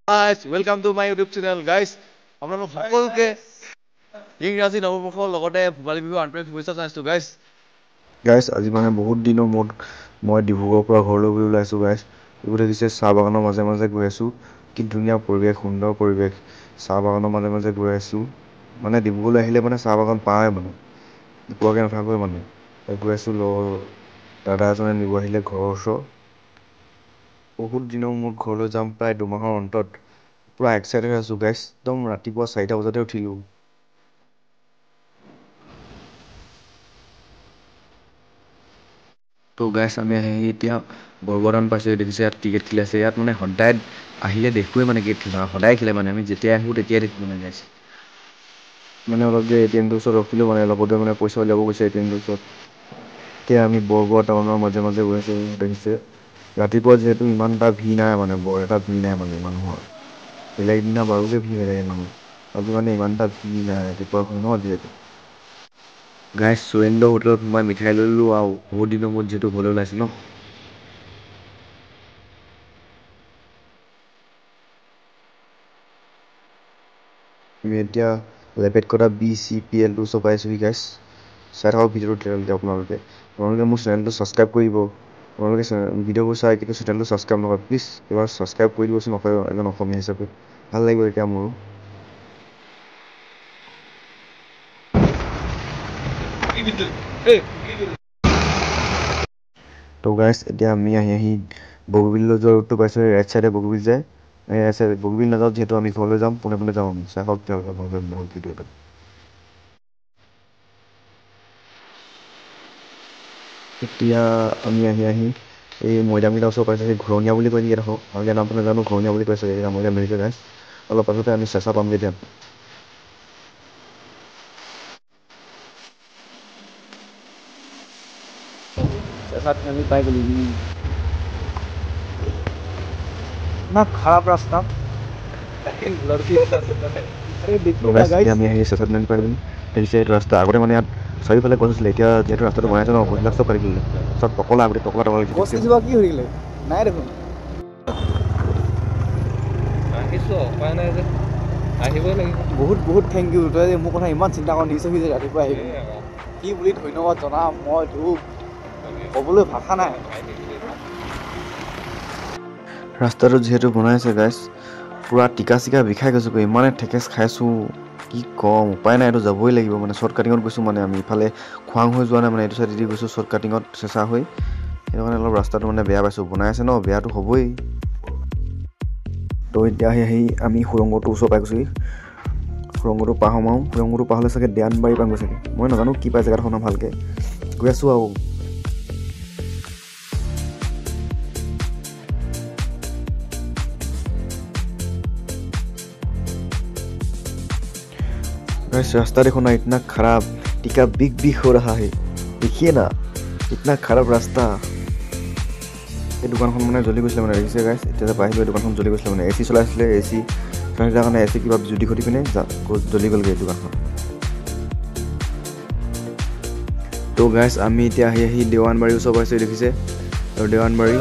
Guys, welcome to my YouTube channel, guys. আপোনালোক সকলোকে ইংৰাজী নৱবৰ্ষৰ লগতে ভোগালী বিহু আন্তৰিক শুভেচ্ছা জনাইছোঁ, guys. আজি মানে বহুত দিনৰ মূৰত মই ডিব্ৰুগড়ৰ পৰা ঘৰলৈ গৈ ওলাইছোঁ গাইজ। এইবোৰ দেখিছে চাহ বাগানৰ মাজে মাজে গৈ আছোঁ। কি ধুনীয়া পৰিৱেশ, সুন্দৰ পৰিৱেশ। চাহ বাগানৰ মাজে মাজে গৈ আছোঁ। মানে ডিব্ৰুগড়লৈ আহিলে মানে চাহ বাগান পাওঁৱে মানে নোপোৱাকৈ নাথাকোৱে মানে গৈ আছোঁ। দাদা এজনে নিব আহিলে ঘৰৰ ওচৰ। বহুত দিনৰ মূৰত ঘৰলৈ যাম, প্ৰায় 2 মাহৰ অন্তত। পুৰা এক্সাইটেড হৈ আছোঁ গাইজ। একদম ৰাতিপুৱা 4টা বজাতে উঠিলোঁ। তো গাইজ আমি এতিয়া বৰবদান পাইছোঁ। দেখিছে ইয়াত ক্ৰিকেট খেলি আছে। ইয়াত মানে সদায় আহিলে দেখোৱে মানে ক্ৰিকেট খেলা, সদায় খেলে মানে আমি যেতিয়াই আহোঁ তেতিয়াই দেখোঁ মানে গাইজ। মানে অলপ যে ATMটোৰ ওচৰত ৰখিলোঁ, মানে লগতে মানে পইচা উলিয়াব গৈছে ATMটোৰ ওচৰত। এতিয়া আমি বৰবৰা টাউনৰ মাজে মাজে গৈ আছোঁ। দেখিছে ৰাতিপুৱা যিহেতু ইমান এটা ভিৰ নাই, মানে বৰ এটা ভিৰ নাই মানে মানুহৰ। বেলেগ দিনা বাৰুকৈ ভিৰ হৈ থাকে মানুহ, আজি মানে ইমান এটা ভিৰ নাই ৰাতিপুৱা হয় ন যিহেতু। গাইজ সুৰেন্দ্ৰ হোটেলত সোমাই মিঠাই লৈ ল'লোঁ আৰু বহুত দিনৰ মূৰত যিহেতু ঘৰলৈ ওলাইছোঁ ন। আমি এতিয়া লেপেটকটা BCPL ওচৰ পাইছোঁহি গাইজ। চাই থাকক ভিডিঅ'টো তেতিয়ালৈকে আপোনালোকে মোৰ চেনেলটো ছাবস্ক্ৰাইব কৰিব। আপোনালোকে ভিডিঅ'বোৰ চাই কিন্তু চেনেলটো ছাবস্ক্ৰাইব নকৰে, প্লিজ এবাৰ ছাবস্ক্ৰাইব কৰি দিবচোন এজন অসমীয়া হিচাপে। ভাল লাগিব এতিয়া মোৰো। তো গাইজ এতিয়া আমি আহি বগীবিললৈ যোৱা ৰুটটো পাইছোঁ। ৰাইট চাইডে বগীবিল যায়। ৰাইট চাইডে বগীবিল নাযাওঁ, যিহেতু আমি ঘৰলৈ যাম, পোনে পোনে যাওঁ। চাই হওক ভিডিঅ'টো। এতিয়া আমি আহি এই মৈদামকেইটাৰ ওচৰ পাইছোঁ। সেই ঘৰণীয়া বুলি কয় নেকি এডোখৰ, আৰু ইয়াৰ নামটো নাজানো। ঘৰণীয়া বুলি কৈছে এই মৈদাম মেলিছে গাইজ। অলপ পাছতে আমি চেঁচা পামগৈ এতিয়া। চেঁচাত আমি পাই গ'লো। না খারাপ রাস্তা। আমি আহি চেঁচাত নামি পাই গ'লো। দেখিছে এইটো ৰাস্তা। আগতে মানে ইয়াত চাৰিওফালে গছ আছিলে, এতিয়া যিহেতু ৰাস্তাটো বনাইছে ন, গছবিলাক চব কাটি দিলে। চব টকলা, গোটেই টকলা গছ কেইজোপা কি হৈ থাকিলে? নাই দেখোন। আহিছোঁ, উপায় নাই যে আহিবই লাগিব। বহুত থেংক ইউ। তই যে মোৰ কথা ইমান চিন্তা কৰি দিছহি যে ৰাতিপুৱা আহিবি। কি বুলি ধন্যবাদ জনাম মই তোক, ক'বলৈ ভাষা নাই। ৰাস্তাটো যিহেতু বনাইছে গাইজ, পুৰা টিকা চিকা বিষাই গৈছোঁ। ইমানে ঠেকেচ খাইছোঁ, কি ক'ম। উপায় নাই, এইটো যাবই লাগিব। মানে শ্বৰ্ট কাটিঙত গৈছোঁ, মানে আমি ইফালে খোৱাং হৈ যোৱা নাই, মানে এইটো চাইডেদি গৈছোঁ শ্বৰ্ট কাটিঙত চেঁচা হৈ। সেইটো কাৰণে অলপ ৰাস্তাটো মানে বেয়া পাইছোঁ। বনাই আছে ন, বেয়াটো হ'বই। তো এতিয়া আহি আমি সুৰংগটোৰ ওচৰ পাই গৈছোঁহি। সুৰংগটো পাৰ হ'ম আৰু সুৰংগটো পাৰ হ'লে চাগে দেৱানবাৰী পামগৈ চাগে, মই নাজানো কি পাই জেগাডোখৰ নাম ভালকৈ। গৈ আছোঁ আৰু रास्ता देखो ना, इतना खराब। टिका बिक हो रहा है, देखिए ना इतना खराब रास्ता। এই দোকানখন মানে জ্বলি গৈছিলে, মানে দেখিছে গাইজ। এতিয়া যে পাইছিলোঁ এই দোকানখন জ্বলি গৈছিলে, মানে AC চলাইছিলে। AC চলাই থকাৰ কাৰণে AC কিবা জুতি ঘটি পিনে জ্বলি গ'লগৈ এই দোকানখন। তো গাইজ আমি এতিয়া আহি দেৱানবাৰীৰ ওচৰ পাইছোঁ, দেখিছে। আৰু দেৱানবাৰী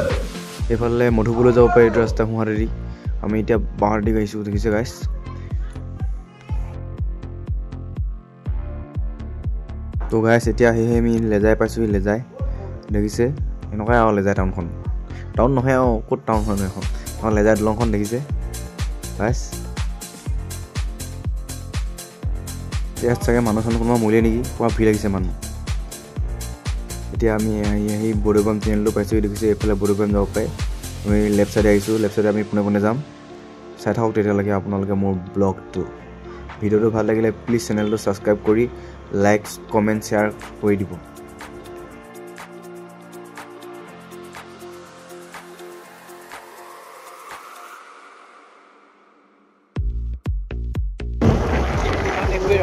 এইফালে মধুপুৰলৈ যাব পাৰি এইটো ৰাস্তা সোঁহাতেদি। আমি এতিয়া বাওঁহাতেদি আহিছোঁ, দেখিছে গাইজ। তো গাইজ এতিয়া আমি লেজাই পাইছোঁহি। লেজাই দেখিছে, এনেকুৱাই আৰু লেজাই টাউনখন। টাউন নহয় আৰু ক'ত টাউন হয় এখন, আমাৰ লেজাই দলংখন দেখিছে গাইজ। ইয়াত চাগে মানুহ চানুহ কোনোবা মৰিলে নেকি, পুৰা ভিৰ লাগিছে মানুহ। এতিয়া আমি আহি বড়োবাম চেনেলটো পাইছোঁ, দেখিছে। এইফালে বড়োবাম যাব পাৰে। আমি লেফ্ট চাইডে আহিছোঁ, লেফ্ট চাইডে আমি পোনে পোনে যাম। চাই থাকক তেতিয়ালৈকে আপোনালোকে মোৰ ব্লগটো। ভিডিঅ'টো ভাল লাগিলে প্লিজ চেনেলটো ছাবস্ক্ৰাইব কৰি লাইক কমেণ্ট শ্বেয়াৰ কৰি দিব।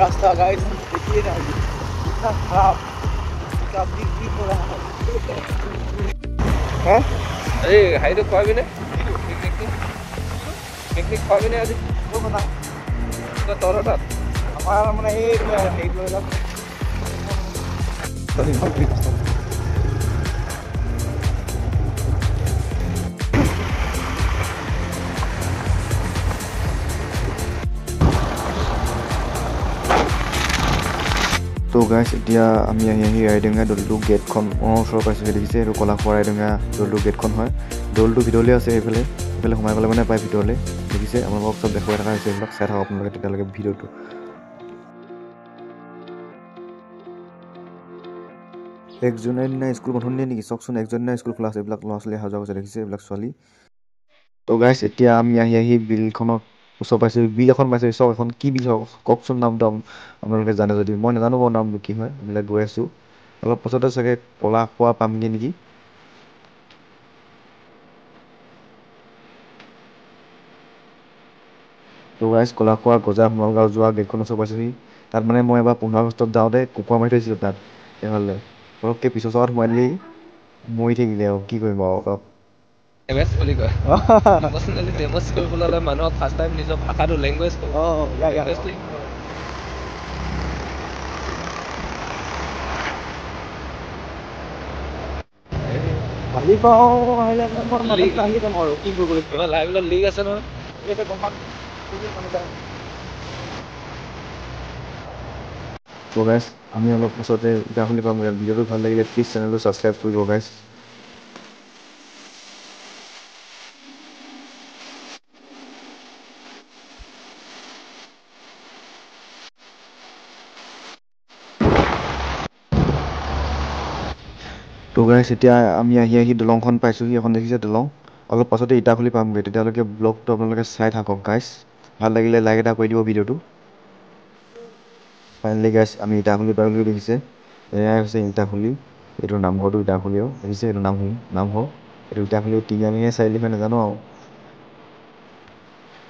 रास्ता गाइस देखिए ना, इतना खराब। क्या बिक हो रहा है? अरे हाई तो खवाबी ना, पिकनिक खवाबी ना আজি তো কথা তো তোর তাত আমার মানে এই লৈ যাম। গাইছ এতিয়া আমি আহি ৰাইডেঙা দৌলটো গেটখন ওচৰ পাইছোঁ দেখিছে এইটো কলাখোৱা ৰাইডেঙা দৌলটো গেটখন হয় দৌলটো ভিতৰলৈ আছে এইফালে সোমাই পেলাই মানে পায় ভিতৰলৈ দেখিছে আপোনালোকক চব দেখুৱাই থকা হৈছে এইবিলাক চাই থাকক আপোনালোকে তেতিয়ালৈকে ভিডিঅ'টো একজনৰ দিনা স্কুল বন্ধ দিয়ে নেকি চাওকচোন একজনৰ দিনা স্কুল খোলা আছে এইবিলাক ল'ৰা ছোৱালী অহা যোৱা কৰিছে দেখিছে এইবিলাক ছোৱালী তো গাইছ এতিয়া আমি আহি বিলখনত ওচৰ পাইছোঁ বিল এখন পাইছোঁ চাওক এখন কি বিল হওক কওকচোন নামটো আপোনালোকে জানে যদি মই নাজানো বাৰু নামটো কি হয় এইবিলাক গৈ আছোঁ অলপ পাছতে চাগে কলাখোৱা পামগৈ নেকি তো গাইছ কলাখোৱা গজা সোণালগাঁও যোৱা গেটখন ওচৰ পাইছোঁহি তাত মানে মই এবাৰ 15 আগষ্টত যাওঁতে কুকুৰা মাৰি থৈছিলোঁ তাত সেইফালে পটককৈ পিছৰ চকাত সোমাই দিলেহি মৰি থাকিলে আৰু কি কৰিম আৰু ডেমেজ বুলি কয় ইমোচনেলি ডেমেজ কৰিবলৈ হ'লে মানুহক ফাৰ্ষ্ট টাইম নিজৰ ভাষাটো লেংগুৱেজটো ভালি পাওঁ আহিলে আহি যাম আৰু কি কৰিব লাইভত লিক আছে নহয় তো গাইছ আমি অলপ পাছতে ইটাখুলি পাম ভিডিঅ'টো ভাল লাগিলে প্লিজ চেনেলটো ছাবস্ক্ৰাইব কৰিব গাইছ তো গাইছ এতিয়া আমি আহি দলংখন পাইছোঁহি এখন দেখিছে দলং অলপ পাছতে ইটাখুলি পামগৈ তেতিয়ালৈকে ব্লগটো আপোনালোকে চাই থাকক গাইছ ভাল লাগিলে লাইক এটা কৰি দিব ভিডিঅ'টো ফাইনেলি গাইছ আমি ইটাখুলি পামগৈ দেখিছে এয়াই হৈছে ইটাখুলি এইটোৰ নামঘৰটো ইটাখুলিও দেখিছে এইটো নামঘৰ এইটো ইটাখুলি তিনিআলিহে চাৰিআলি নাজানো আৰু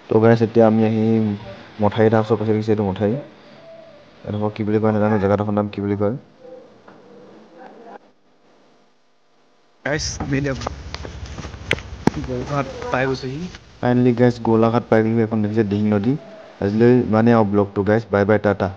তো গাইছ এতিয়া আমি মঠাই এটা ওচৰ পাইছোঁ দেখিছে এইটো মঠাই এডোখৰ কি বুলি কয় নাজানো জেগাডোখৰ নাম কি বুলি কয় গাইছ গোলাঘাট পাই গৈছেহি ফাইনেলি গাইছ গোলাঘাট পাই গ'লো এখন দেখিছে দিহিং নদী আজিলৈ ইমানেই আৰু ব্লগটো গাইছ বাই বাই টাটা